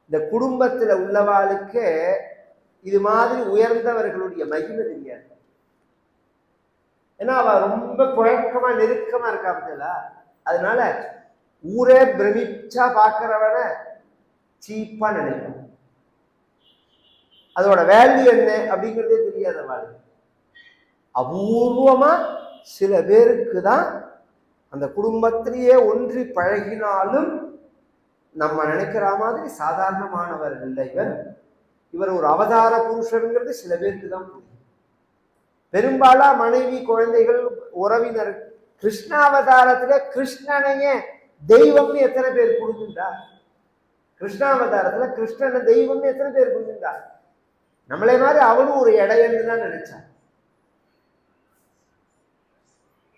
இந்த குடும்பத்துல உள்ளவாளுக்கு இது மாதிரி உயர்ந்தவர்களுடைய மகிமை தெரியாது. ஏன்னா அவ ரொம்ப குழக்கமா நெருக்கமா இருக்கா பார்த்தீங்களா, அதனால ஊரே பிரமிச்சா பார்க்கிறவன சீப்பா நினைக்கும். அதோட வேல்யூ என்ன அப்படிங்கிறதே தெரியாத வாழ்க்கை. அபூர்வமா சில பேருக்கு தான் அந்த குடும்பத்திலேயே ஒன்றி பழகினாலும் நம்ம நினைக்கிற மாதிரி சாதாரணமானவர் இல்லை. இவர் ஒரு அவதார புருஷருங்கிறது சில பேருக்கு தான் புரியும். பெரும்பாலா மனைவி, குழந்தைகள், உறவினர் கிருஷ்ணாவதாரத்துல கிருஷ்ணனையே தெய்வம்னு எத்தனை பேர் புரிஞ்சுட்டா? கிருஷ்ணாவதாரத்துல கிருஷ்ணனை தெய்வம்னு எத்தனை பேர் புரிஞ்சுட்டா? நம்மளே மாதிரி அவனும் ஒரு இடையன்னு தான் நினைச்சான்.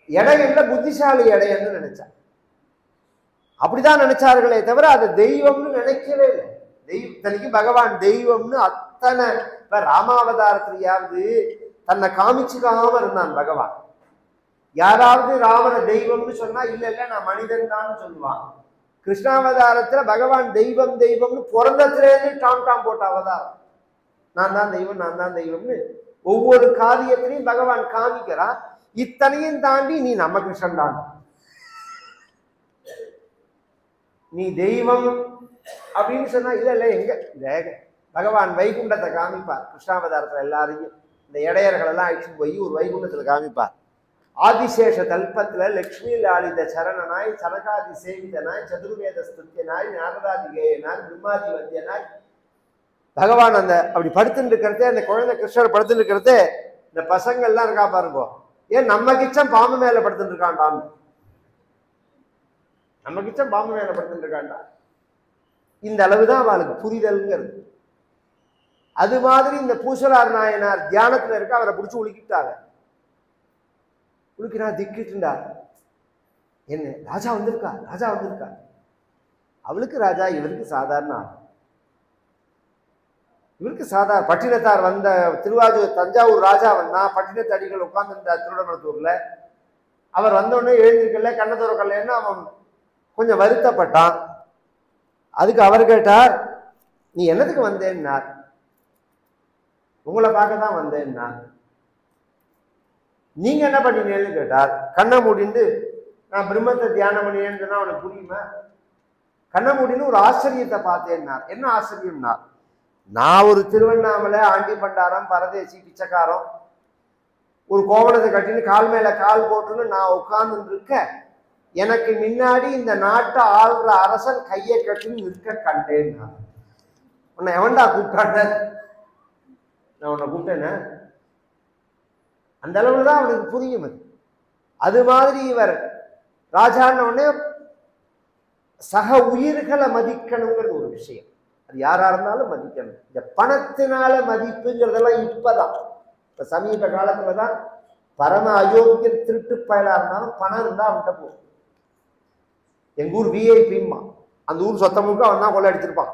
இடையன்ல புத்திசாலி இடையன்னு நினைச்சான். அப்படிதான் நினைச்சார்களே தவிர அதை தெய்வம்னு நினைக்கவே இல்லை. தெய்வத்தனைக்கு பகவான் தெய்வம்னு அத்தனை இப்ப ராமாவதாரத்திலேயாவது தன்னை காமிச்சுக்காம இருந்தான் பகவான். யாராவது ராமனை தெய்வம்னு சொன்னா இல்ல இல்ல நான் மனிதன் தான் சொல்லுவான். கிருஷ்ணாவதாரத்துல பகவான் தெய்வம் தெய்வம்னு பிறந்தத்திலேருந்து டாம் போட்ட அவதாரம். நான் தான் தெய்வம், நான் தான் தெய்வம்னு ஒவ்வொரு காரியத்திலையும் பகவான் காமிக்கிறான். இத்தனையும் தாண்டி நீ நம்ம கிருஷ்ணன் தான், நீ தெய்வம் அப்படின்னு சொன்னா இல்ல இல்ல எங்க பகவான் வைகுண்டத்தை காமிப்பார். கிருஷ்ணாவதாரத்துல எல்லாரையும் இந்த இடையர்கள் எல்லாம் அழிச்சு போய் ஒரு வைகுண்டத்துல காமிப்பார். ஆதிசேஷ தல்பத்துல லட்சுமி லாலித சரணனாய், சனகாதி சேவிதனாய், சதுர்வேத ஸ்துத்தியனாய், நாரதாதிகேயனாய், பிரம்மாதி வந்தியனாய் பகவான் அந்த அப்படி படுத்துட்டு இருக்கிறதே, அந்த குழந்தை கிருஷ்ணர் படுத்துட்டு இருக்கிறதே, இந்த பசங்கள்லாம் இருக்கா பாருங்க, ஏன் நம்ம கிச்சன் பாம்பு மேல படுத்துட்டு இருக்காண்டான்னு, நம்ம கிச்சன் பாம்பு மேல படுத்துட்டு இருக்காண்டா. இந்த அளவுதான் அவளுக்கு புரிதல்ங்கிறது. அது மாதிரி இந்த பூசலார் நாயனார் தியானத்துல இருக்க, அவரை பிடிச்சி உலுக்கிட்டாங்க. உலுக்கினா திக்கிட்டுண்டா, என்ன ராஜா வந்திருக்கா, ராஜா வந்திருக்கா. அவளுக்கு ராஜா, இவருக்கு சாதாரண ஆள். இவருக்கு சாதாரண பட்டினத்தார் வந்த திருவாரூர் தஞ்சாவூர் ராஜா வந்தா, பட்டினத்து அடிகள் உட்கார்ந்துருந்தார் திருடமத்தூர்ல. அவர் வந்தோடனே எழுந்திருக்கல, கண்ண துறக்கலன்னு அவன் கொஞ்சம் வருத்தப்பட்டான். அதுக்கு அவர் கேட்டார், நீ என்னதுக்கு வந்தேன்னார். உங்களை பார்க்க தான் வந்தேன்னா. நீங்க என்ன பண்ணினேன்னு கேட்டார். கண்ணை மூடிண்டு நான் பிரம்மத்தை தியானம் பண்ணினேன்னு சொன்னா அவனுக்கு புரியுமா? கண்ணை மூடின்னு ஒரு ஆச்சரியத்தை பார்த்தேன்னார். என்ன ஆச்சரியம்னா, நான் ஒரு திருவண்ணாமலை ஆண்டி பண்டாரம் பரதேசி பிச்சைக்காரம் ஒரு கோவணத்தை கட்டின்னு கால் மேல கால் போட்டுன்னு நான் உட்கார்ந்து இருக்க, எனக்கு முன்னாடி இந்த நாட்டை ஆள்ற அரசன் கையை கட்டின்னு நிற்க கண்டேன்னா. உன்னை எவன்டா கூப்பிட்டாண்ட? நான் உன்னை கூப்பிட்டேன்னு அந்த அளவுல தான் அவனுக்கு புரியும். அது மாதிரி இவர் ராஜான்ன உடனே சக உயிர்களை மதிக்கணுங்கிறது ஒரு விஷயம். அது யாரா இருந்தாலும் மதிக்கணும். இந்த பணத்தினால மதிப்புங்கிறதெல்லாம் இப்பதான், இப்ப சமீப காலத்துலதான் பரம அயோக்கிய திருட்டு பயலா இருந்தாலும் பணம் இருந்தா அவன்கிட்ட போகும். எங்க ஊர் விஐபிம்மா, அந்த ஊர் சொத்தமுக்கு அவன் தான் கொள்ள அடிச்சிருப்பான்.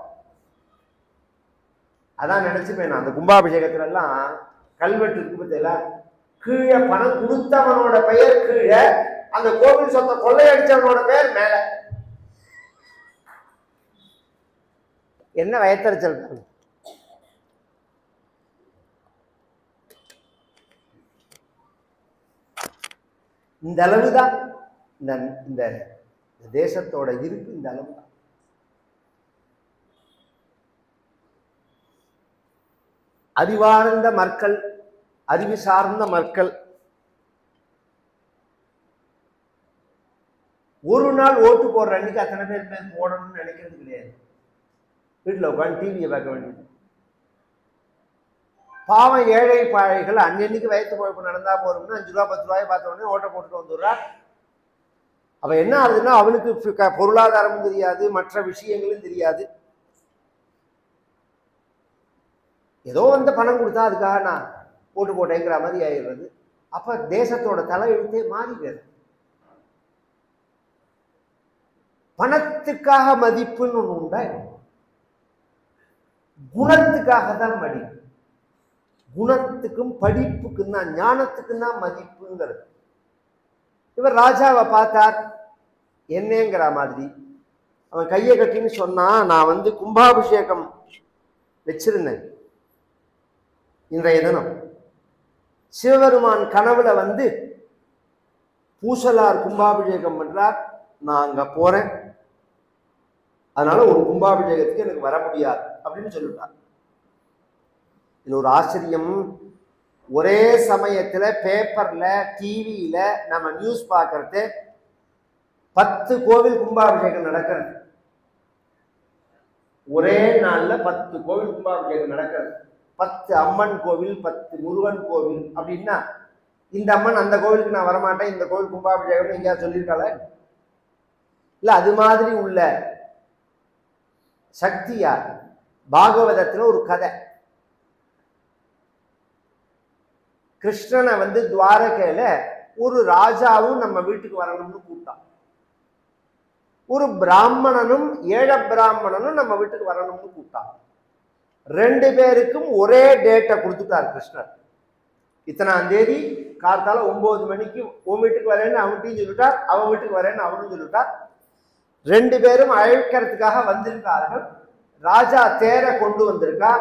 அதான் நினைச்சுப்பேன் நான், அந்த கும்பாபிஷேகத்துல எல்லாம் கல்வெட்டு இருக்கு பத்தியில, கீழே பணம் கொடுத்தவனோட பெயர் கீழே, அந்த கோவில் சொந்த கொள்ளையடிச்சவனோட பெயர் மேல. என்ன வயத்தறிச்சல்! இந்த அளவுதான் இந்த தேசத்தோட இருப்பு. இந்த அளவுதான். அறிவார்ந்த மக்கள், அறிவு சார்ந்த மக்கள் ஒரு நாள் ஓட்டு போடுற அன்னைக்கு அத்தனை பேர் போடணும்னு நினைக்கிறது கிடையாது. வீட்டில் உட்காந்து டிவியை பார்க்க வேண்டியது. பாவம் ஏழை பாழைகள் அன்னன்னைக்கு வயிற்று குழப்பம் நடந்தா போறோம்னு 5 ரூபா 10 ரூபாய் பார்த்த உடனே ஓட்டை போட்டுட்டு வந்துடுறா. அவன் என்ன ஆகுதுன்னா, அவனுக்கு பொருளாதாரமும் தெரியாது, மற்ற விஷயங்களும் தெரியாது. ஏதோ வந்து பணம் கொடுத்தா அதுக்காக நான் ஓட்டு போட்டேங்கிற மாதிரி ஆயிடுறது. அப்ப தேசத்தோட தலையெழுத்தே மாறிடுறது. பணத்துக்காக மதிப்புன்னு ஒண்ணு உண்டா? குணத்துக்காக தான் மதிப்பு. குணத்துக்கும் படிப்புக்கும் தான், ஞானத்துக்கும் தான் மதிப்புங்கிறது. இவர் ராஜாவை பார்த்தார், என்னங்கிற மாதிரி அவன் கையை கட்டின்னு சொன்னான், நான் வந்து கும்பாபிஷேகம் வச்சிருந்தேன் இன்றைய தினம். சிவபெருமான் கனவுல வந்து பூசலார் கும்பாபிஷேகம் பண்றார், நான் அங்க போறேன், அதனால ஒரு கும்பாபிஷேகத்துக்கு எனக்கு வர முடியாது அப்படின்னு சொல்லிட்டார். இது ஒரு ஆச்சரியம். ஒரே சமயத்துல பேப்பர்ல டிவியில நம்ம நியூஸ் பார்க்கறது 10 கோவில் கும்பாபிஷேகம் நடக்கிறது. ஒரே நாள்ல 10 கோவில் கும்பாபிஷேகம் நடக்கிறது. 10 அம்மன் கோவில், 10 முருகன் கோவில் அப்படின்னா இந்த அம்மன் அந்த கோவிலுக்கு நான் வரமாட்டேன், இந்த கோவில் கும்பாபிஷேகம் எங்கேயா சொல்லியிருக்காள? இல்ல அது மாதிரி உள்ள சக்தியா? பாகவதத்துல ஒரு கதை. கிருஷ்ணனை வந்து துவாரகையில ஒரு ராஜாவும் நம்ம வீட்டுக்கு வரணும்னு கூப்பிட்டான். ஒரு பிராமணனும் ஏழ பிராமணனும் நம்ம வீட்டுக்கு வரணும்னு கூப்பிட்டான். 2 பேருக்கும் ஒரே டேட்டை கொடுத்துட்டார் கிருஷ்ணர். இத்தனாம் தேதி கார்த்தால 9 மணிக்கு உன் வீட்டுக்கு வரேன்னு அவன்கிட்டையும் சொல்லிட்டார், அவன் வீட்டுக்கு வரேன்னு அவனும் சொல்லிட்டார். 2 பேரும் அழைக்கிறதுக்காக வந்திருக்கார்கள். ராஜா தேரை கொண்டு வந்திருக்கா,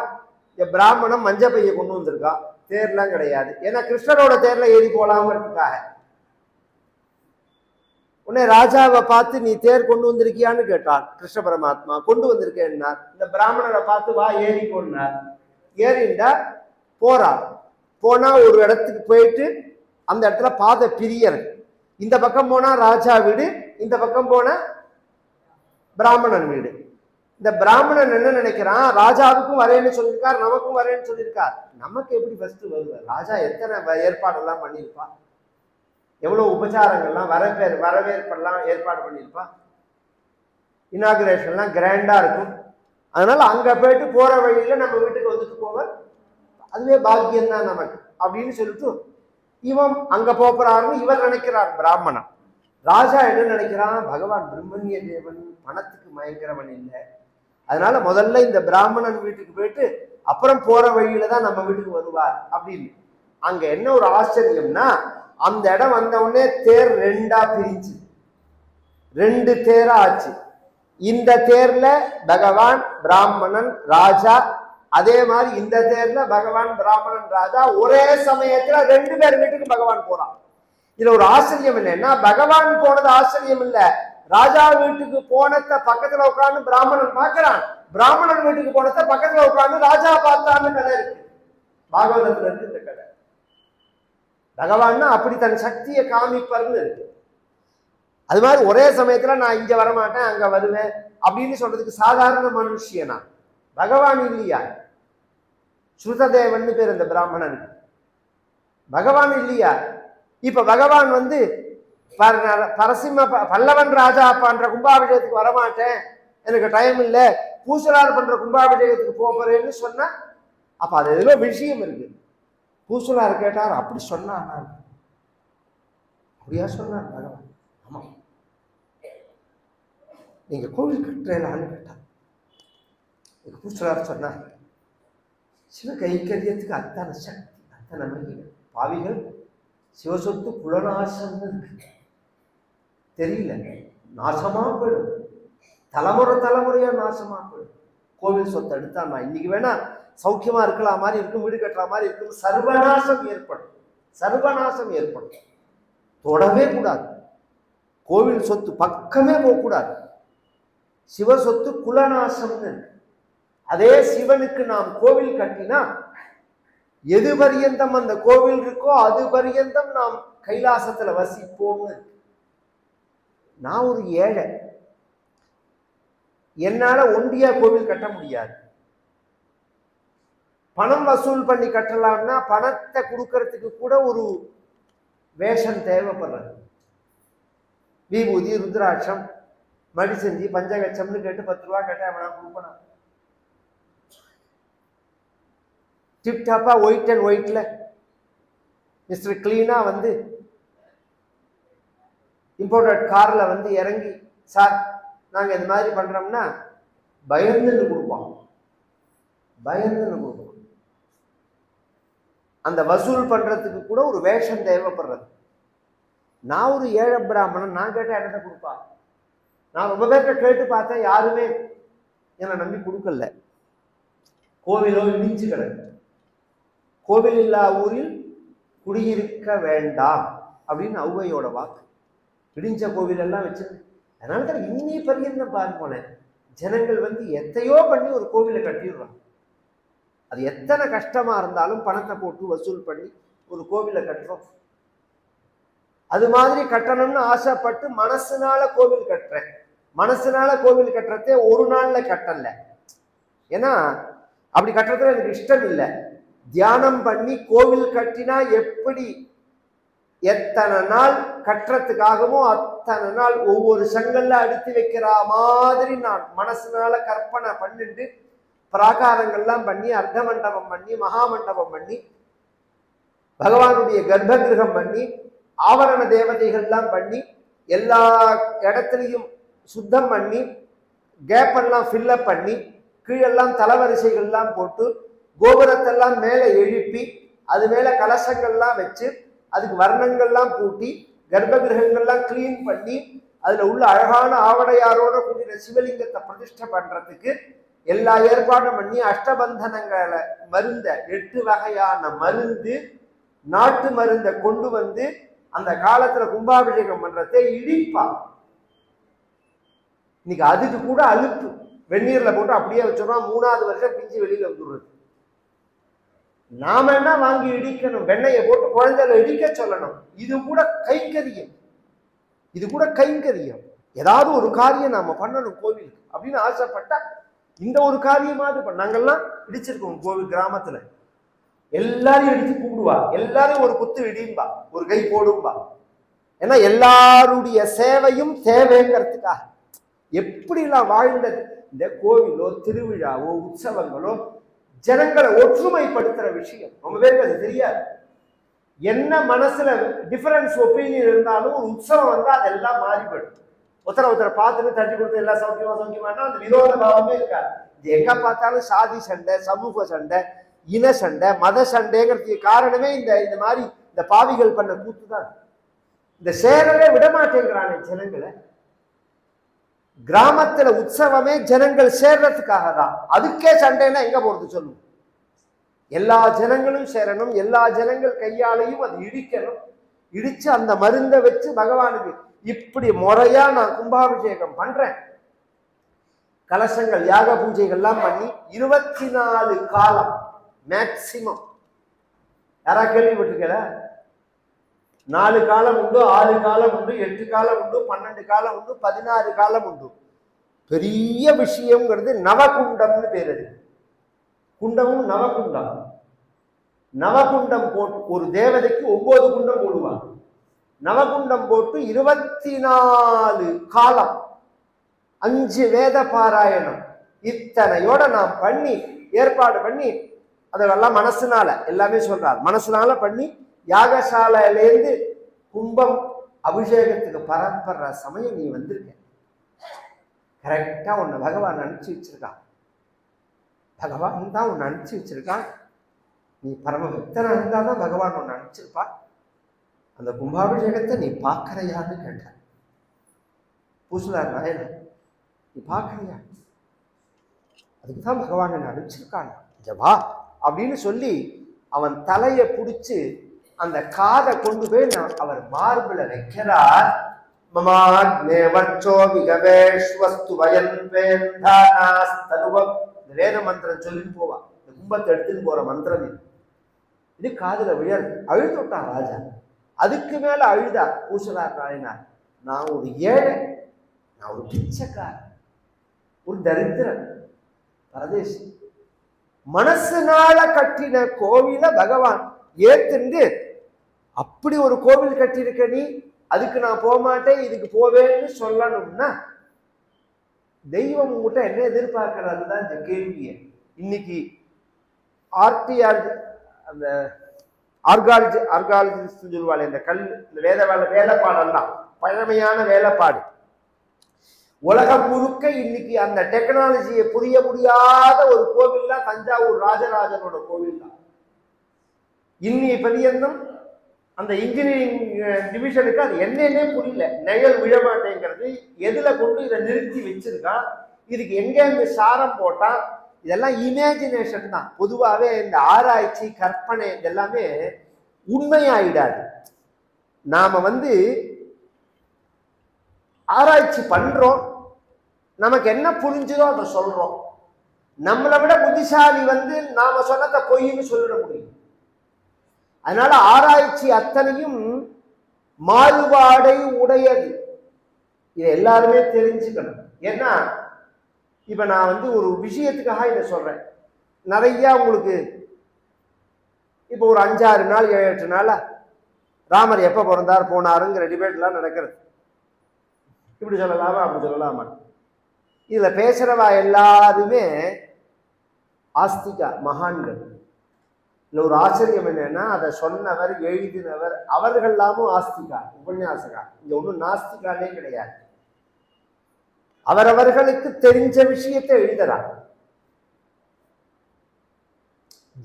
பிராமணன் மஞ்ச பைய கொண்டு வந்திருக்கா. தேர்லாம் கிடையாது, ஏன்னா கிருஷ்ணரோட தேர்ல ஏறி போலாங்கிறதுக்காக. உடனே ராஜாவை பார்த்து நீ தேர் கொண்டு வந்திருக்கியான்னு கேட்டான் கிருஷ்ண பரமாத்மா. கொண்டு வந்திருக்கேன்னா இந்த பிராமணரை பார்த்து வா ஏறி கொண்டார். ஏறிண்டா போறா. போனா ஒரு இடத்துக்கு போயிட்டு அந்த இடத்துல பாதை பிரியர். இந்த பக்கம் போனா ராஜா வீடு, இந்த பக்கம் போனா பிராமணன் வீடு. இந்த பிராமணன் என்ன நினைக்கிறான், ராஜாவுக்கும் வரேன்னு சொல்லியிருக்கார், நமக்கும் வரேன்னு சொல்லியிருக்கார், நமக்கு எப்படி ஃபர்ஸ்ட் வருவார்? ராஜா எத்தனை ஏற்பாடெல்லாம் பண்ணியிருப்பா, எவ்வளவு உபச்சாரங்கள்லாம் வரவேற்பெல்லாம் ஏற்பாடு பண்ணியிருப்பா, இனாகுரேஷன்லாம் கிராண்டா இருக்கும். அதனால அங்க போயிட்டு போற வழியில நம்ம வீட்டுக்கு வந்துட்டு போவார், அதுவே பாக்கியம்தான் நமக்கு அப்படின்னு சொல்லிட்டு இவன் அங்க போறாருன்னு இவர் நினைக்கிறார் பிராமணன். ராஜா என்ன நினைக்கிறான், பகவான் பிரம்மண்ய தேவன் பணத்துக்கு மயங்கிறவன் இல்லை, அதனால முதல்ல இந்த பிராமணன் வீட்டுக்கு போயிட்டு அப்புறம் போற வழியில தான் நம்ம வீட்டுக்கு வருவார் அப்படின்னு. அங்க என்ன ஒரு ஆச்சரியம்னா, அந்த இடம் வந்த உடனே தேர் 2ஆ பிரிஞ்சு 2 தேரா ஆச்சு. இந்த தேர்ல பகவான் பிராமணன் ராஜா, அதே மாதிரி இந்த தேர்ல பகவான் பிராமணன் ராஜா ஒரே சமயத்துல 2 பேர் வீட்டுக்கு பகவான் போறான். இதுல ஒரு ஆச்சரியம் என்னன்னா, பகவான் போனது ஆச்சரியம் இல்ல, ராஜா வீட்டுக்கு போனத பக்கத்துல உட்கார்ந்து பிராமணன் பார்க்கிறான், பிராமணன் வீட்டுக்கு போனத பக்கத்துல உட்கார்ந்து ராஜா பார்த்தான்னு கதை இருக்கு. பாகவதத்துல இருக்கு இந்த கதை. பகவான்னா அப்படி தன் சக்தியை காமிப்பர்னு இருக்கு. அது மாதிரி ஒரே சமயத்துல நான் இங்க வரமாட்டேன் அங்க வருவேன் அப்படின்னு சொல்றதுக்கு சாதாரண மனுஷியனா? பகவான் இல்லையா? ஸ்ருததேவன் பேர் அந்த பிராமணனுக்கு. பகவான் இல்லையா? இப்ப பகவான் வந்து பரசிம்ம பல்லவன் ராஜா பண்ற கும்பாபிஷேகத்துக்கு வரமாட்டேன், எனக்கு டைம் இல்லை, பூசலார் பண்ற கும்பாபிஷேகத்துக்கு போறேன்னு சொன்னா அப்ப அது எதுல விஷயம் இருக்கு. பூசலார் கேட்டார், அப்படி சொன்னார், அப்படியா சொன்னார் பகவான்? ஆமா, நீங்க கோவில் கட்டுறலான்னு கேட்டார். பூசலார் சொன்னார், சிவ கைக்கரியத்துக்கு அத்தனை சக்தி, அத்தனை மகிமை, பாவிகள் சிவசொத்து புலநாசம்னு இருக்கு, தெரியல, நாசமா போயிடும், தலைமுறையா நாசமா போயிடும். கோவில் சொத்தை எடுத்தா நான் இன்னைக்கு வேணா சௌக்கியமா இருக்கலாம் மாதிரி இருக்கும், வீடு கட்டுற மாதிரி இருக்கும், சர்வநாசம் ஏற்படும். தொடவே கூடாது, கோவில் சொத்து பக்கமே போகக்கூடாது. சிவ சொத்து குலநாசம்னு. அதே சிவனுக்கு நாம் கோவில் கட்டினா எது பரியந்தம் அந்த கோவில் இருக்கோ அது பரியந்தம் நாம் கைலாசத்துல வசிப்போம்னு. நான் ஒரு ஏழை, என்னால ஒண்டியா கோவில் கட்ட முடியாது. பணம் வசூல் பண்ணி கட்டலாம்னா பணத்தை கொடுக்கறதுக்கு கூட ஒரு வேஷம் தேவைப்படுறது. விபூதி, ருத்ராட்சம், மடி செஞ்சு பஞ்சகச்சம்னு கேட்டு 10 ரூபா கேட்டா அவனா கொடுக்கணும். டிப்டாப்பா ஒயிட் அண்ட் ஒயிட்ல மிஸ்டர் கிளீனா வந்து இம்போர்ட்டட் கார்ல வந்து இறங்கி, சார் நாங்க இந்த மாதிரி பண்றோம்னா பயந்துன்னு கொடுப்போம். அந்த வசூல் பண்றதுக்கு கூட ஒரு வேஷம் தேவைப்படுறது. நான் ஒரு ஏழை பிராமணன், நான் கேட்டா என்னத்தை கொடுப்பா? நான் ரொம்ப பேர்கிட்ட கேட்டு பார்த்தேன், யாருமே என்னை நம்பி கொடுக்கல. கோவிலோ இடிஞ்சு கிடக்கு, கோவில் இல்லா ஊரில் குடியிருக்க வேண்டாம் அப்படின்னு ஔவையோட வாக்கு. இடிஞ்ச கோவில் எல்லாம் வச்சு, அதனாலதான் இன்னி பரியந்தம் பாருங்களேன், ஜனங்கள் எத்தையோ பண்ணி ஒரு கோவிலை கட்டிடுறாங்க. அது எத்தனை கஷ்டமா இருந்தாலும் பணத்தை போட்டு வசூல் பண்ணி ஒரு கோவிலை கட்டுறோம். அது மாதிரி கட்டணும்னு ஆசைப்பட்டு மனசுனால கோவில் கட்டுறேன். மனசுனால கோவில் கட்டுறதே ஒரு நாள்ல கட்டல. ஏன்னா அப்படி கட்டுறதுல எனக்கு இஷ்டம் இல்லை. தியானம் பண்ணி கோவில் கட்டினா எப்படி எத்தனை நாள் கட்டுறதுக்காகவோ அத்தனை நாள் ஒவ்வொரு செங்கல்ல அடுத்து வைக்கிற மாதிரி நான் மனசுனால கற்பனை பண்ணிட்டு பிராகாரங்கள்லாம் பண்ணி அர்த்த மண்டபம் பண்ணி மகாமண்டபம் பண்ணி பகவானுடைய கர்ப்ப கிரகம் பண்ணி ஆவரண தேவதைகள்லாம் பண்ணி எல்லா இடத்துலையும் சுத்தம் பண்ணி கேப்பெல்லாம் ஃபில்லப் பண்ணி கீழெல்லாம் தலவரிசைகள்லாம் போட்டு கோபுரத்தெல்லாம் மேலே எழுப்பி அது மேலே கலசங்கள்லாம் வச்சு அதுக்கு வர்ணங்கள்லாம் பூட்டி கர்ப்ப கிரகங்கள்லாம் கிளீன் பண்ணி அதில் உள்ள அழகான ஆவடையாரோட கூடிய சிவலிங்கத்தை பிரதிஷ்டை பண்ணுறதுக்கு எல்லா ஏற்பாடும் பண்ணி அஷ்டபந்தனங்களை மருந்த 8 வகையான மருந்து நாட்டு மருந்தை கொண்டு வந்து அந்த காலத்துல கும்பாபிஷேகம் பண்றதே இடிப்பா. இன்னைக்கு அதுக்கு கூட அழுப்பு வெந்நீர்ல போட்டு அப்படியே வச்சோம்னா 3வது வருஷம் பிஞ்சு வெளியில வந்துடுறது. நாம என்ன வாங்கி இடிக்கணும், வெண்ணெயை போட்டு குழந்தைகளை இடிக்க சொல்லணும். இது கூட கைங்கரியம், இது கூட கைங்கரியம். ஏதாவது ஒரு காரியம் நாம பண்ணணும் கோவிலுக்கு அப்படின்னு ஆசைப்பட்டா இந்த ஒரு காரியமாவது நாங்கெல்லாம் இடிச்சிருக்கோம். கோவில் கிராமத்துல எல்லாரையும் இடிச்சு கூப்பிடுவா, எல்லாரையும் ஒரு குத்து இடிம்பா, ஒரு கை போடும்பா. ஏன்னா எல்லாருடைய சேவையும் தேவைங்கிறதுக்காக எப்படிலாம் வாழ்ந்த இந்த கோவிலோ திருவிழாவோ உற்சவங்களோ ஜனங்களை ஒற்றுமைப்படுத்துற விஷயம். ரொம்ப பேருக்கு அது தெரியாது. என்ன மனசுல டிஃபரன்ஸ் ஒப்பீனியன் இருந்தாலும் ஒரு உற்சவம் வந்தா அதெல்லாம் மாறிப்படும். ஒருத்தரை பார்த்துட்டு தட்டி கொடுத்து எல்லாம் சௌக்கியமானா அந்த விரோத பாவமே இருக்காது. இது எங்க பார்த்தாலும் சாதி சண்டை, சமூக சண்டை, இன சண்டை, மத சண்டைங்கிறதுக்கு காரணமே இந்த மாதிரி இந்த பாவிகள் பண்ண கூத்து தான். இந்த சேரவே விடமாட்டேங்கிறானே ஜனங்களை. கிராமத்துல உற்சவமே ஜனங்கள் சேர்றதுக்காக தான். அதுக்கே சண்டைன்னா எங்க போறது சொல்லும். எல்லா ஜனங்களும் சேரணும், எல்லா ஜனங்கள் கையாலையும் அது இடிக்கணும். இடிச்சு அந்த மருந்தை வச்சு பகவானுக்கு இப்படி முறையா நான் கும்பாபிஷேகம் பண்றேன். கலசங்கள் யாக பூஜைகள்லாம் பண்ணி 24 காலம் மேக்சிமம். யாரா கேள்விப்பட்டிருக்கல? 4 காலம் உண்டு, 6 காலம் உண்டு, 8 காலம் உண்டு, 12 காலம் உண்டு, 16 காலம் உண்டு. பெரிய விஷயம்ங்கிறது நவகுண்டம்னு பேரு. குண்டமும் நவகுண்டம். நவகுண்டம் போட்டு ஒரு தேவதைக்கு 9 குண்டம் போடுவாங்க. நவகுண்டம் போட்டு 24 காலம் 5 வேத பாராயணம் இத்தனையோட நாம் பண்ணி ஏற்பாடு பண்ணி அதெல்லாம் மனசுனால எல்லாமே சொல்றார். மனசுனால பண்ணி யாகசாலையிலேருந்து கும்பம் அபிஷேகத்துக்கு பரம்பர சமயம் நீ வந்திருக்க. கரெக்டா உன்னை பகவான் அனுப்பிச்சு வச்சிருக்கான். பகவான் தான் உன்னை அனுப்பிச்சு வச்சிருக்கான். நீ பரம பக்தனா இருந்தாதான் பகவான் உன்னை அனுப்பிச்சிருப்பா. அந்த கும்பாபிஷேகத்தை நீ பார்க்கறையான்னு கேட்ட. பூசலார் நாயன, நீ பார்க்கறியா? அதுக்குதான் பகவான் என்ன அனுப்பிச்சிருக்கான். ஜபா அப்படின்னு சொல்லி அவன் தலையை பிடிச்சு அந்த காதை கொண்டு போய் அவர் மார்பிள வைக்கிறார். வேத மந்திரம் சொல்லிட்டு போவான். இந்த கும்பத்தை எடுத்துன்னு போற மந்திரம் இது காதுல விழல். அழுது விட்டான் ராஜா. அதுக்கு மேல அழுதார் பூசலார் நாயனார். நான் ஒரு ஏழை, நான் ஒரு பிச்சைக்காரன், ஒரு தரித்திரன், பரதேசி. மனசுனால கட்டின கோவில பகவான் ஏத்துண்டு அப்படி ஒரு கோவில் கட்டியிருக்க நீ, அதுக்கு நான் போக மாட்டேன் இதுக்கு போவேன்னு சொல்லணும்னா தெய்வம் உங்ககிட்ட என்ன எதிர்பார்க்கறது தான் இந்த கேள்வியை. இன்னைக்கு ஆர்டிஆர் அந்த ஆர்காலஜிஸ்ட் சொல்லுவாள், இந்த இந்த வேலைப்பாடெல்லாம் பழமையான வேலைப்பாடு. உலகம் முழுக்க இன்னைக்கு அந்த டெக்னாலஜியை புரிய முடியாத ஒரு கோவில் தான் தஞ்சாவூர் ராஜராஜனோட கோவில் தான். இன்னி பரியந்தம் அந்த இன்ஜினியரிங் டிவிஷனுக்கு அது என்னன்னே புரியல. நிழல் விழமாட்டேங்கிறது, எதுல கொண்டு இதை நிறுத்தி வச்சிருக்கான், இதுக்கு எங்க இந்த சாரம் போட்டா, இதெல்லாம் இமேஜினேஷன் தான். பொதுவாகவே இந்த ஆராய்ச்சி கற்பனை இதெல்லாமே உண்மையாயிடாது. நாம ஆராய்ச்சி பண்றோம், நமக்கு என்ன புரிஞ்சுதோ அதை சொல்றோம். நம்மளை விட புத்திசாலி நாம சொன்னதை பொய்ன்னு சொல்லிட முடியும். அதனால ஆராய்ச்சி அத்தனையும் மாறுபாடை உடையது. இதை எல்லாருமே தெரிஞ்சுக்கணும். ஏன்னா இப்ப நான் ஒரு விஷயத்துக்காக இதை சொல்றேன். நிறைய உங்களுக்கு இப்போ ஒரு 5-6 நாள் 7-8 நாளா ராமர் எப்ப பிறந்தார் போனாருங்கிற டிபேட்லாம் நடக்கிறது. இப்படி சொல்லலாமா அப்படி சொல்லலாமா? இதுல பேசுறவா எல்லாருமே ஆஸ்திகா மகான்கள். இல்ல ஒரு ஆச்சரியம் என்னன்னா, அதை சொன்னவர் எழுதினவர் அவர்கள் எல்லாமும் ஆஸ்திகா உபன்யாசகா. இங்க ஒன்றும் நாஸ்திகாலே கிடையாது. அவரவர்களுக்கு தெரிஞ்ச விஷயத்தை எழுதுறார்.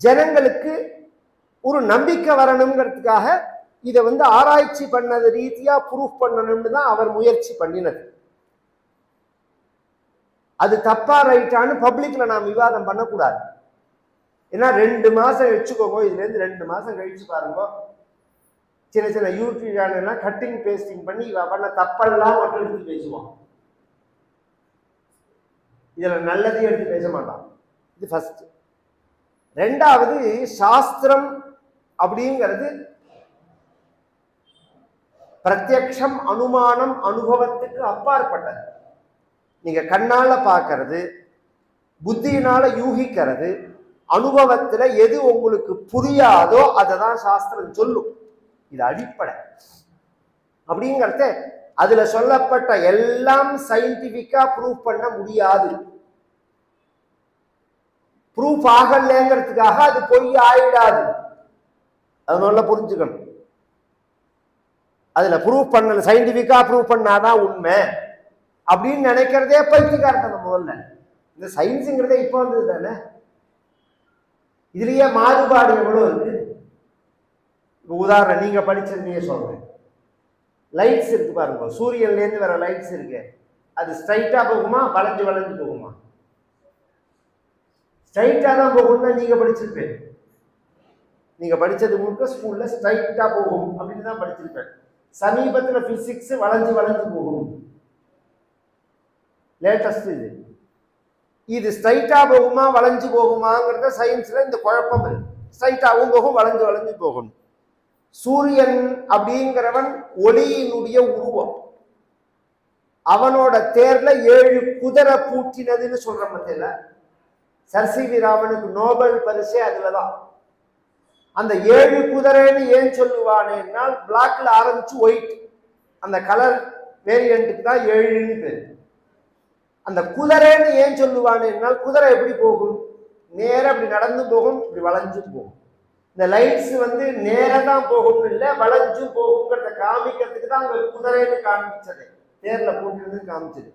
ஜனங்களுக்கு ஒரு நம்பிக்கை வரணுங்கிறதுக்காக இதை ஆராய்ச்சி பண்ணது ரீதியா ப்ரூஃப் பண்ணணும்னு தான் அவர் முயற்சி பண்ணினது. அது தப்பா ரைட்டான்னு பப்ளிக்ல நாம் விவாதம் பண்ணக்கூடாது. ஏன்னா 2 மாசம் வச்சுக்கோங்க, இதுல இருந்து 2 மாசம் கழிச்சு பாருங்க, சின்ன சின்ன யூடியூப் சேனல்லாம் கட்டிங் பேஸ்டிங் பண்ணி பண்ண தப்பெல்லாம் மட்டும் எடுத்து பேசுவான். இதுல நல்லதையும் எடுத்து பேச மாட்டான். இது ஃபர்ஸ்ட். 2வது, சாஸ்திரம் அப்படிங்கிறது பிரத்யக்ஷம் அனுமானம் அனுபவத்துக்கு அப்பாற்பட்டது. நீங்க கண்ணால பார்க்கறது, புத்தியினால யூகிக்கிறது, அனுபவத்துல எது உங்களுக்கு புரியாதோ அதை தான் சாஸ்திரம் சொல்லும். இது அடிப்படை. அப்படிங்கிறத அதுல சொல்லப்பட்ட எல்லாம் சயின்டிபிக்கா ப்ரூவ் பண்ண முடியாது. ப்ரூஃப் ஆகலைங்கிறதுக்காக அது பொய் ஆயிடாது. அது நல்லா புரிஞ்சுக்கணும். அதுல ப்ரூவ் பண்ணல, சயின்டிபிக்கா ப்ரூவ் பண்ணாதான் உண்மை அப்படின்னு நினைக்கிறதே பைத்தியக்காரத்தனம். முதல்ல இந்த சயின்ஸுங்கிறதே இப்போ வந்தது தானே. இதுலயே மாறுபாடு எவ்வளவு இருக்கு. உதாரணம் நீங்க படிச்சது நீங்க சொல்றேன். லைட்ஸ் இருக்கு பாருங்க, சூரியன்ல இருந்து வர லைட்ஸ் இருக்கு. அது ஸ்ட்ரைட்டா போகுமா வளைஞ்சு வளைஞ்சு போகுமா? ஸ்ட்ரைட்டா தான் போகும்னா நீங்க படிச்சிருப்பேன். நீங்க படிச்சது முழுக்க ஸ்கூல்ல ஸ்ட்ரைட்டா போகும் அப்படின்னு தான் படிச்சிருப்பேன். சமீபத்துல பிசிக்ஸ் வளைஞ்சு வளைஞ்சு போகும். லேட்டஸ்ட் இது ஸ்ட்ரைட்டா போகுமா வளைஞ்சு போகுமாங்கிறத சயின்ஸ்ல இந்த குழப்பம் இருக்கு. ஸ்ட்ரைட்டாகவும் போகும், வளைஞ்சு வளைஞ்சு போகும். சூரியன் அப்படிங்கிறவன் ஒளியினுடைய உருவம். அவனோட தேர்ல 7 குதிரை பூட்டினதுன்னு சொல்ற மத்தியில சர் சி வி ராமனுக்கு நோபல் பரிசே அதுலதான். அந்த 7 குதிரைன்னு ஏன் சொல்லுவானேன்னா, பிளாக்ல ஆரம்பிச்சு ஒயிட் அந்த கலர் வேரியண்ட்டுக்கு தான் 7ன்னு பேரு. அந்த குதிரைன்னு ஏன் சொல்லுவானேன்னா, குதிரை எப்படி போகும்? நேரம் அப்படி நடந்து போகும், இப்படி வளைஞ்சும் போகும். இந்த லைட்ஸ் நேரம் தான் போகும்னு இல்லை, வளைஞ்சும் போகுங்கிறத காமிக்கிறதுக்கு தான் அங்க குதிரைன்னு காமிச்சது, தேர்ல போட்டு காமிச்சது.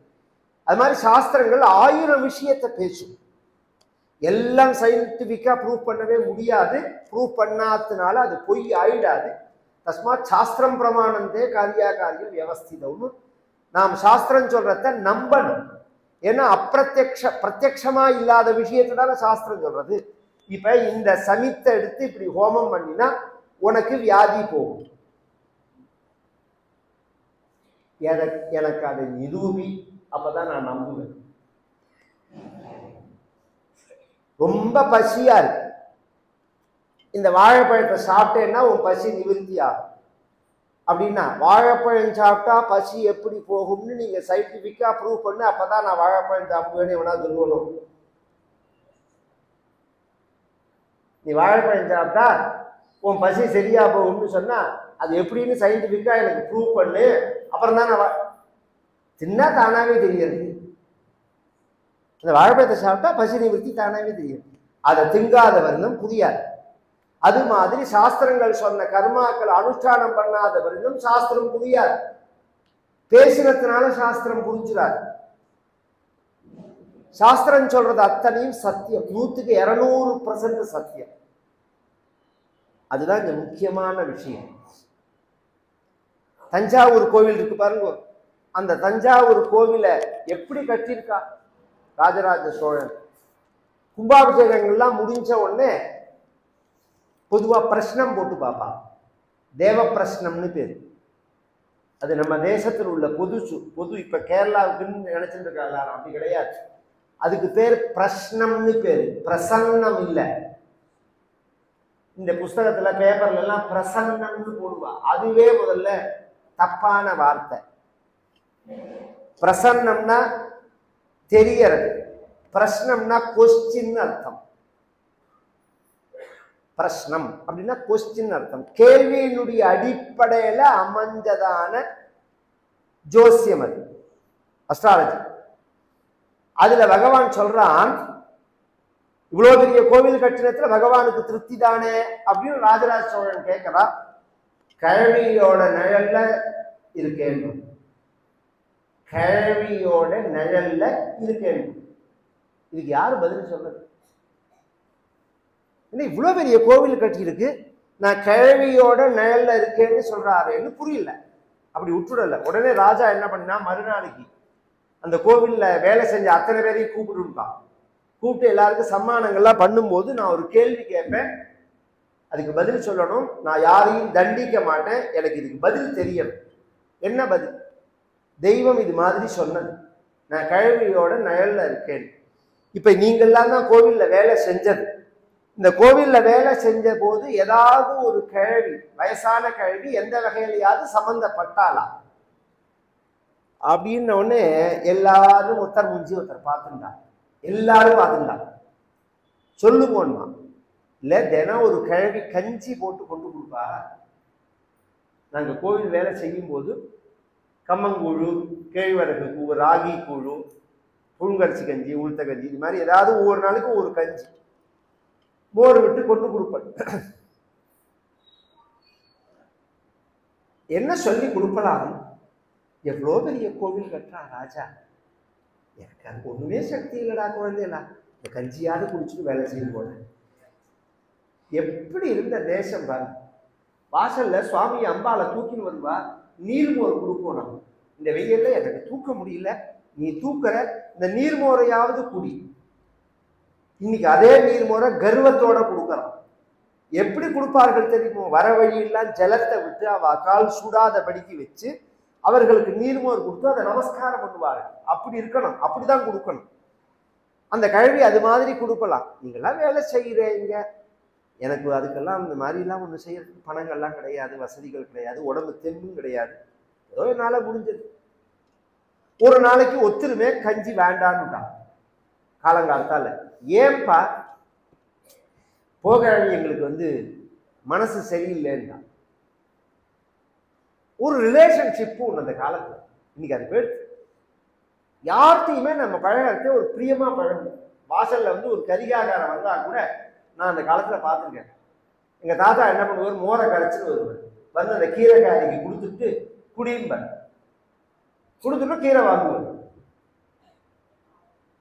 அது மாதிரி சாஸ்திரங்கள் 1000 விஷயத்தை பேசும். எல்லாம் சயின்டிபிக்கா ப்ரூவ் பண்ணவே முடியாது. ப்ரூவ் பண்ணாததுனால அது பொய் ஆயிடாது. தஸ்மாத் சாஸ்திரம் பிரமாணந்தே காரியா காரிய வியவஸ்திதம்னு நாம் சாஸ்திரம் சொல்றத நம்பணும். ஏன்னா பிரத்யக்ஷமா இல்லாத விஷயத்தை தானே சாஸ்திரம் சொல்றது. இப்ப இந்த சமித்தை எடுத்து இப்படி ஹோமம் பண்ணினா உனக்கு வியாதி போகும். எனக்கு அதை நிரூபி, அப்பதான் நான் நம்புவேன். ரொம்ப பசியா இருக்கு, இந்த வாழைப்பழத்தை சாப்பிட்டேன்னா உன் பசி நிவர்த்தி ஆகும் அப்படின்னா, வாழைப்பழம் சாப்பிட்டா பசி எப்படி போகும்னு நீங்க சயின்டிபிக்கா ப்ரூவ் பண்ணு, அப்பதான் நான் வாழைப்பழம் சாப்பிடுவேன்னு எவனா சொல்லணும். நீ வாழைப்பழம் சாப்பிட்டா உன் பசி சரியா போகும்னு சொன்னா அது எப்படின்னு சயின்டிபிக்கா எனக்கு ப்ரூவ் பண்ணு, அப்புறம் தான் நான் தின்னா தானாவே தெரியாது. அந்த வாழைப்பழத்தை சாப்பிட்டா பசி நிவர்த்தி தானாவே தெரியும். அதை திங்காத வருடம் புரியாது. அது மாதிரி சாஸ்திரங்கள் சொன்ன கர்மாக்கள் அனுஷ்டானம் பண்ணாத வருடம் சாஸ்திரம் புரியாது. பேசினத்தினால சாஸ்திரம் புரிஞ்சுறாரு. சாஸ்திரம் சொல்றது அத்தனையும் சத்தியம், 100க்கு 200% சத்தியம். அதுதான் இந்த முக்கியமான விஷயம். தஞ்சாவூர் கோவில் இருக்கு பாருங்க, அந்த தஞ்சாவூர் கோவிலை எப்படி கட்டியிருக்கா ராஜராஜ சோழன். கும்பாபிஷேகங்கள்லாம் முடிஞ்ச உடனே பொதுவா பிரஷ்னம் போட்டு பார்ப்பா. தேவ பிரஷ்னம்னு பேரு. அது நம்ம தேசத்தில் உள்ள பொது இப்ப கேரளாவுக்குன்னு நினைச்சிட்டு இருக்கா எல்லாரும், அப்படி கிடையாது. அதுக்கு பேர் பிரஷ்னம்னு பேரு, பிரசன்னம் இல்லை. இந்த புஸ்தகத்துல பேப்பர்ல எல்லாம் பிரசன்னம்னு போடுவா, அதுவே முதல்ல தப்பான வார்த்தை. பிரசன்னம்னா தெரியறது, பிரஷ்னம்னா கொஸ்டின் அர்த்தம். பிரஷ்னம் அப்படின்னா கொஸ்டின் அர்த்தம். கேள்வியினுடைய அடிப்படையில அமைஞ்சதான ஜோசியம் அது, அஸ்ட்ராலஜி. அதுல பகவான் சொல்றான், இவ்வளவு பெரிய கோவில் கட்டிடத்துல பகவானுக்கு திருப்தி தானே அப்படின்னு ராஜராஜ சோழன் கேட்கிறா. கிழவியோட நிழல்ல இருக்கேன், கிழவியோட நிழல்ல இருக்கேன். இதுக்கு யாரு பதில் சொல்றது? இவ்வளவு பெரிய கோவில் கட்டி இருக்கு, நான் கிழவியோட நிழல்ல இருக்கேன்னு சொல்றாருன்னு புரியல. அப்படி விட்டுடல. உடனே ராஜா என்ன பண்ணா, மறுநாளைக்கு அந்த கோவில்ல வேலை செஞ்ச அத்தனை பேரையும் கூப்பிட்டுருப்பான். கூப்பிட்டு எல்லாருக்கும் சம்மானங்கள்லாம் பண்ணும்போது நான் ஒரு கேள்வி கேட்பேன், அதுக்கு பதில் சொல்லணும். நான் யாரையும் தண்டிக்க மாட்டேன், எனக்கு இதுக்கு பதில் தெரியணும். என்ன பதில்? தெய்வம் இது மாதிரி சொன்னது, நான் கிழவியோட நிழல்ல இருக்கேன். இப்ப நீங்கள்லாம் தான் கோவில்ல வேலை செஞ்சது. இந்த கோவில்ல வேலை செஞ்ச போது ஏதாவது ஒரு கிழவி, வயசான கிழவி எந்த வகையிலையாவது சம்பந்தப்பட்டாளா அப்படின்ன உடனே எல்லாரும் ஒருத்தர் முடிஞ்சு ஒருத்தர் பார்த்துட்டாங்க. எல்லாரும் பார்த்துட்டாங்க. சொல்லுவோம்னா இல்ல, தினம் ஒரு கிழவி கஞ்சி போட்டு கொண்டு கொடுப்பா. நாங்க கோவில் வேலை செய்யும் போது கம்மங்கூழு, கேழ்வரகு கூழ், ராகி கூழு, புழுங்கரிசி கஞ்சி, உளுத்த கஞ்சி, இது மாதிரி ஏதாவது ஒவ்வொரு நாளைக்கு ஒரு கஞ்சி மோர் விட்டு கொண்டு கொடுப்பேன். என்ன சொல்லி கொடுக்கலாம்? எவ்வளோ பெரிய கோவில் கட்டுறா ராஜா, எனக்கு அது ஒண்ணுமே சக்தி இல்லடா குழந்தைகளா, இந்த கஞ்சியாவது குடிச்சுட்டு வேலை செய்யும் போது. எப்படி இருந்த தேசம் பாரு. வாசல்ல சுவாமி அம்பாலை தூக்கின்னு வருவா, நீர்மோர் கொடுப்போம். நம்ம இந்த வெயில்ல எனக்கு தூக்க முடியல, நீ தூக்குற, இந்த நீர்மோரையாவது குடி. இன்னைக்கு அதே நீர்மோரை கர்வத்தோட கொடுக்கறான். எப்படி கொடுப்பார்கள் தெரியுமோ? வர வழியெல்லாம் ஜலத்தை விட்டு அவ கால் சுடாதபடிக்கு வச்சு அவர்களுக்கு நீர்மோர் கொடுத்து அதை நமஸ்காரம் பண்ணுவார்கள். அப்படி இருக்கணும், அப்படிதான் கொடுக்கணும். அந்த கல்வி அது மாதிரி கொடுக்கலாம். நீங்களாம் வேலை செய்கிறீங்க, எனக்கு அதுக்கெல்லாம் இந்த மாதிரிலாம் ஒன்று செய்யறதுக்கு பணங்கள்லாம் கிடையாது, வசதிகள் கிடையாது, உடம்பு தெம்பும் கிடையாது, ஏதோ என்னால் முடிஞ்சது. ஒரு நாளைக்கு ஒத்துருமே கஞ்சி வேண்டான்னுட்டான் காலங்காலத்தால. ஏன்பா? போக எங்களுக்கு மனசு சரியில்லைன்னா ஒரு ரிலேஷன்ஷிப்பு ஒன்று அந்த காலத்துல. இன்னைக்கு அது போயிடுச்சு. யார்கிட்டையுமே நம்ம பழகிறதே ஒரு பிரியமா பழகும். வாசல்ல ஒரு கரிகாகாரம் வந்தா கூட நான் அந்த காலத்துல பார்த்துருக்கேன். எங்க தாத்தா என்ன பண்ணுவார், மோரை கரைச்சிட்டு வருவார். அந்த கீரைக்காரிக்கு கொடுத்துட்டு குடியும்பார், கொடுத்துட்டு கீரை வாங்குவார்.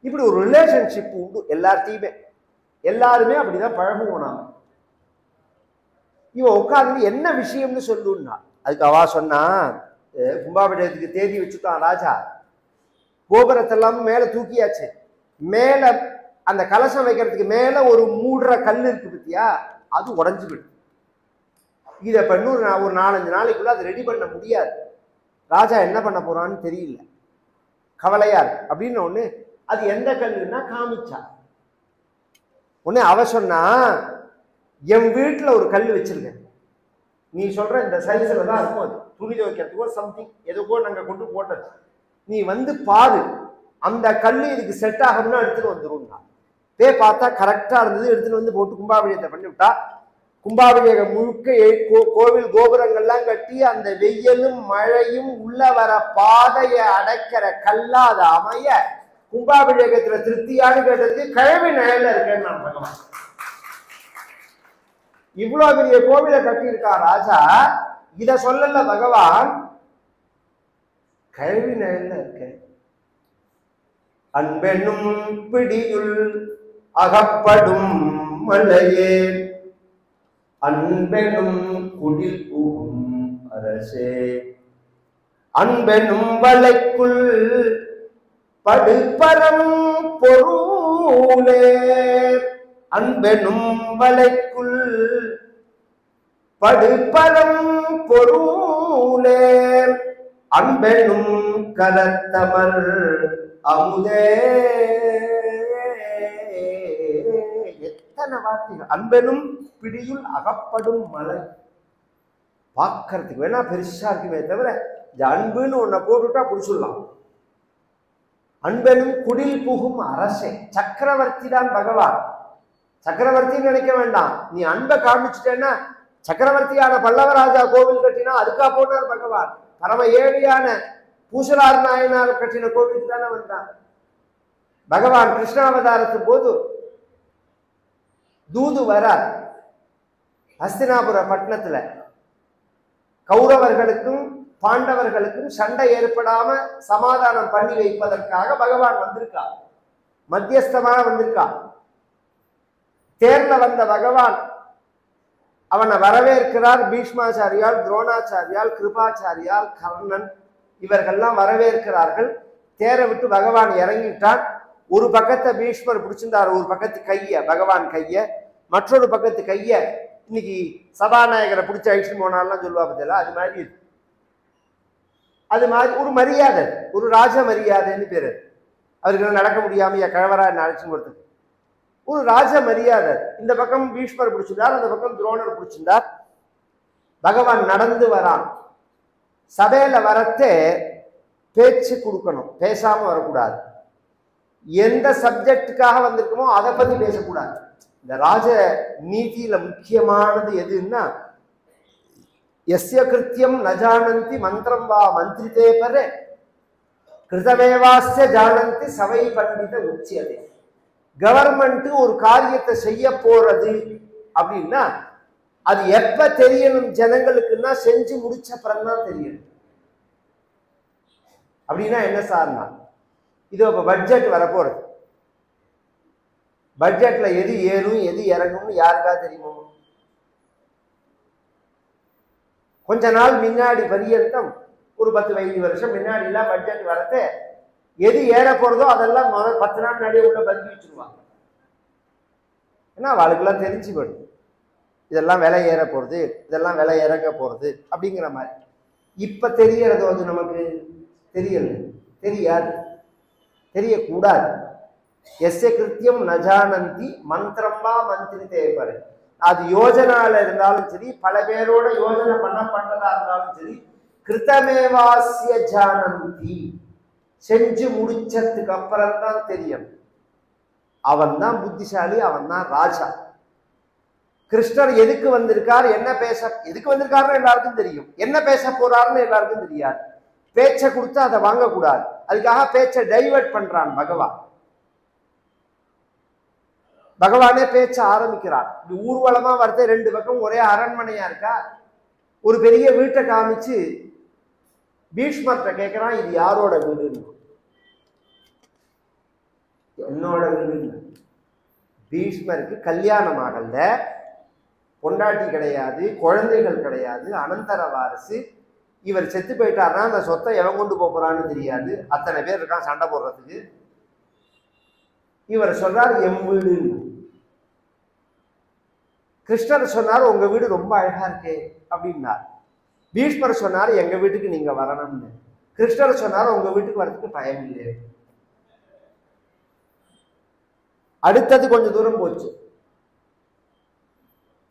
இப்படி ஒரு ரிலேஷன்ஷிப் உண்டு எல்லார்த்தையுமே. எல்லாருமே அப்படிதான் பழகுவோம் நாம. இவன் உட்காந்து என்ன விஷயம்னு சொல்லுன்னா, அதுக்கு அவா சொன்னா, கும்பாபிஷேகத்துக்கு தேதி வச்சுட்டான் ராஜா, கோபுரத்தெல்லாம் மேல தூக்கியாச்சு, மேல அந்த கலசம் வைக்கிறதுக்கு மேல ஒரு மூடுற கல் இருக்கு பத்தியா, அது உடஞ்சு போயிடும். இதை இப்ப ஒரு 4-5 நாளைக்குள்ள அதை ரெடி பண்ண முடியாது. ராஜா என்ன பண்ண போறான்னு தெரியல, கவலையா இருக்கு. அப்படின்னு ஒண்ணு அது எந்த கல்லுன்னா காமிச்சா. உடனே அவ சொன்னா, என் வீட்டுல ஒரு கல் வச்சிருக்கேன், நீ சொல்ற இந்த சைஸ்ல தான் இருக்கும், அது துணி துவைக்கிறதுக்கோ சம்திங் எதுக்கோ நாங்க கொண்டு போட்டது, நீ பாரு, அந்த கல் இதுக்கு செட் ஆகும்னா எடுத்துட்டு வந்துடும். பார்த்தா கரெக்டா இருந்தது, எடுத்துட்டு போட்டு கும்பாபிஷேகத்தை பண்ணி விட்டா. கும்பாபிஷேகம் முழுக்க கோவில் கோபுரங்கள்லாம் கட்டி அந்த வெயிலும் மழையும் உள்ள வர பாதையை அடைக்கிற கல்லா அதை அமைய கும்பாபிஷேகத்துல திருப்தியானு கேட்டதுக்கு கிழவி நிழல்ல இருக்கேன்னு நான் பகவான். இவ்வளவு பெரிய கோவிலை கட்டியிருக்கா ராஜா, இத சொல்லல பகவான், கிழவி நிழல்ல இருக்க. அன்பெனும் பிடியுள் அகப்படும் மலையே, அன்பெனும் குடில் புகும் அரசே அன்பெனும் வலைக்குள் படுபரம் பொருளே அன்பெனும் வலைக்குள் படுபரம் பொருளே அன்பெனும் கலத்தமர் அமுதே. எத்தனை வார்த்தைகள்! அன்பெனும் பிடியுள் அகப்படும் மலை. பார்க்கறதுக்கு வேணா பெருசா இருக்குமே தவிர இந்த அன்புன்னு ஒன்ன போட்டுட்டா புடிச்சுடலாம். அன்பெனும் குடில் புகும் அரசே, சக்கரவர்த்தி தான் பகவான். சக்கரவர்த்தின்னு நினைக்க வேண்டாம், நீ அன்பை காமிச்சிட்டேன்னா சக்கரவர்த்தியான பல்லவராஜா கோவில் கட்டினா அதுக்கா போனார் பகவான். பரம ஏழையான பூசலார் நாயனார் கட்டின கோவிலுக்கு தானே வந்தான் பகவான். கிருஷ்ணாவதாரத்தின் போது தூது வரார் ஹஸ்தினாபுர பட்டணத்துல. கௌரவர்களுக்கும் பாண்டவர்களுக்கும் சண்டை ஏற்படாம சமாதானம் பண்ணி வைப்பதற்காக பகவான் வந்திருக்கார், மத்தியஸ்தமாக வந்திருக்கார். தேர்ல வந்த பகவான் அவனை வரவேற்கிறார். பீஷ்மாச்சாரியால், துரோணாச்சாரியால், கிருபாச்சாரியால், கர்ணன் இவர்கள்லாம் வரவேற்கிறார்கள். தேரை விட்டு பகவான் இறங்கிட்டான். ஒரு பக்கத்தை பீஷ்மர் பிடிச்சிருந்தார், ஒரு பக்கத்து கைய பகவான் கைய, மற்றொரு பக்கத்து கைய இன்னைக்கு சபாநாயகரை பிடிச்ச அழிச்சு போனாலாம் சொல்லுவா பத்தியா, அது மாதிரி அது மாதிரி ஒரு மரியாதை, ஒரு ராஜ மரியாதைன்னு பேரு. அவருக்கு நடக்க முடியாமையா கழவரா என்ன அழைச்சு போறதுக்கு ஒரு ராஜ மரியாதை. இந்த பக்கம் பீஷ்மர் பிடிச்சிருந்தார், அந்த பக்கம் துரோணர் பிடிச்சிருந்தார். பகவான் நடந்து வரான். சபையில வரத்தே பேச்சு கொடுக்கணும், பேசாம வரக்கூடாது. எந்த சப்ஜெக்டுக்காக வந்திருக்குமோ அதை பத்தி பேசக்கூடாது. இந்த ராஜ நீதியில முக்கியமானது எதுன்னா, எஸ்ய கிருத்தியம் நஜானந்தி மந்திரம் வா மந்திரிதே பரே கிருதமேவாஸ்ய ஜானந்தி சவை பண்டித உச்சியதே. கவர்மெண்ட் ஒரு காரியத்தை செய்ய போறது அப்படின்னா அது எப்ப தெரியணும் ஜனங்களுக்குன்னா செஞ்சு முடிச்ச பிறகுதான் தெரியணும். அப்படின்னா என்ன சார்னா, இது இப்ப பட்ஜெட் வரப்போறது. பட்ஜெட்ல எது ஏறும் எது இறங்கும்னு யாருக்கா தெரியுமோ? கொஞ்ச நாள் முன்னாடி பரியந்தம் ஒரு 10-15 வருஷம் முன்னாடி எல்லாம் பட்ஜெட் வரத்த எது ஏற போறதோ அதெல்லாம் 10 நாள் முன்னாடியே உள்ள பதிவு வச்சிருவாங்க. ஏன்னா அவளுக்கெல்லாம் தெரிஞ்சு போயிடும் இதெல்லாம் விலை ஏற போறது, இதெல்லாம் விலை இறங்க போறது அப்படிங்கிற மாதிரி. இப்ப தெரியறது வந்து நமக்கு தெரியல, தெரியாது, தெரியக்கூடாது. எஸ்ய கிருத்தியம் நஜானந்தி மந்திரம் வா மந்திரி தேவைப்படு. அது யோஜனால இருந்தாலும் சரி, பல பேரோட யோஜனை பண்ணப்பட்டதா இருந்தாலும் சரி, கிருத்தமேவாசிய ஜானந்தி செஞ்சு முடிச்சதுக்கு அப்புறம் தான் தெரியும். அவன் தான் புத்திசாலி, அவன் தான் ராஜா. கிருஷ்ணர் எதுக்கு வந்திருக்கார், என்ன பேச எதுக்கு வந்திருக்காருன்னு எல்லாருக்கும் தெரியும், என்ன பேச போறாருன்னு எல்லாருக்கும் தெரியாது. பேச்சை கொடுத்து அதை வாங்கக்கூடாது, அதுக்காக பேச்சை டைவர்ட் பண்றான் பகவான். பகவானே பேச்ச ஆரம்பிக்கிறார். இது ஊர்வலமா வரது, 2 பக்கம் ஒரே அரண்மனையா இருக்கா. ஒரு பெரிய வீட்டை காமிச்சு பீஷ்மர்கிட்ட கேட்கிறான், இது யாரோட வீடுன்னு. என்னோட வீடுன்னு. பீஷ்மருக்கு கல்யாணம் ஆகல, பொண்டாட்டி கிடையாது, குழந்தைகள் கிடையாது, அனந்தர வாரிசு. இவர் செத்து போயிட்டாருன்னா அந்த சொத்தை எவன் கொண்டு போறான்னு தெரியாது, அத்தனை பேர் இருக்கான் சண்டை போடுறதுக்கு. இவர் சொல்றாரு எம் வீடுன்னு. கிருஷ்ணர் சொன்னார் உங்க வீடு ரொம்ப அழகா இருக்கே அப்படின்னார். பீஷ்மர் சொன்னார் எங்க வீட்டுக்கு நீங்க வரணும்னு. கிருஷ்ணர் சொன்னார் உங்க வீட்டுக்கு வரதுக்கு பயம் இல்லை. அடுத்தது கொஞ்சம் தூரம் போச்சு,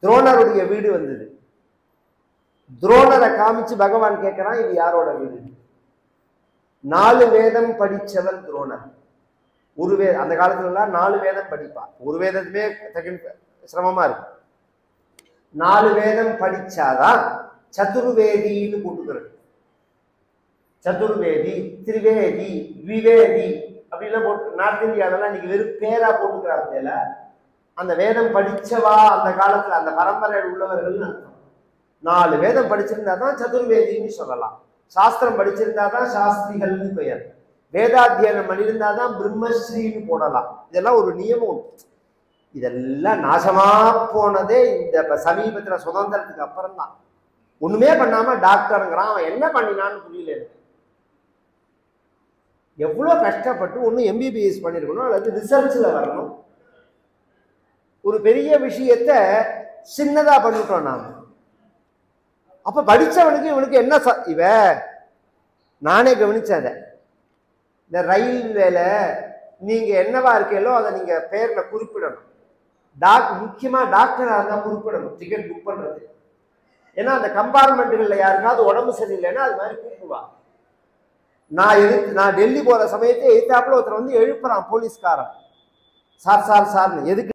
துரோணருடைய வீடு வந்தது. துரோணரை காமிச்சு பகவான் கேட்கிறான் இது யாரோட வீடு. 4 வேதம் படிச்சவர் துரோணர். ஒரு வேதம், அந்த காலத்துல எல்லாம் 4 வேதம் படிப்பா. ஒரு வேதத்துமே சிரமமா இருக்கு. 4 வேதம் படிச்சாதான் சதுர்வேதின்னு கூட்டுக்கிறது. சதுர்வேதி, திரிவேதி, விவேதி அப்படிலாம் போட்டு நார்த் இந்தியாவெல்லாம் இன்னைக்கு வெறும் பேரா போட்டுக்கிறாங்க. அந்த வேதம் படிச்சவா அந்த காலத்துல அந்த பரம்பரையில் உள்ளவர்கள் அர்த்தம். 4 வேதம் படிச்சிருந்தா தான் சதுர்வேதின்னு சொல்லலாம். சாஸ்திரம் படிச்சிருந்தா தான் சாஸ்திரிகள்னு பெயர். வேதாத்தியனம் பண்ணியிருந்தா தான் பிரம்மஸ்ரீன்னு போடலாம். இதெல்லாம் ஒரு நியமம். இதெல்லாம் நாசமா போனதே இந்த சமீபத்துல சுதந்திரத்துக்கு அப்புறம் தான். ஒண்ணுமே பண்ணாம டாக்டருங்கிறான், அவன் என்ன பண்ணினான்னு புரியல எனக்கு. எவ்வளோ கஷ்டப்பட்டு ஒன்றும் எம்பிபிஎஸ் பண்ணியிருக்கணும் அல்லது ரிசர்ச்சில் வரணும். ஒரு பெரிய விஷயத்த சின்னதா பண்ணிட்டோம் நாம். அப்ப படிச்சவனுக்கு இவனுக்கு என்ன நானே கவனிச்சத, இந்த ரயில்வேல நீங்க என்னவா இருக்கீங்களோ அதை நீங்க பேர்ல குறிப்பிடணும். முக்கியமா டாக்டரா இருந்தா குறிப்பிடணும் டிக்கெட் புக் பண்றது. ஏன்னா அந்த கம்பார்ட்மெண்ட்டுகள்ல யாருக்காவது உடம்பு சரியில்லைன்னா அது மாதிரி கூப்பிடுவா. நான் டெல்லி போற சமயத்தை எதிர்த்தாப்புல ஒருத்தர் வந்து எழுப்புறான் போலீஸ்காரன், சார் சார் சார்னு. எதுக்கு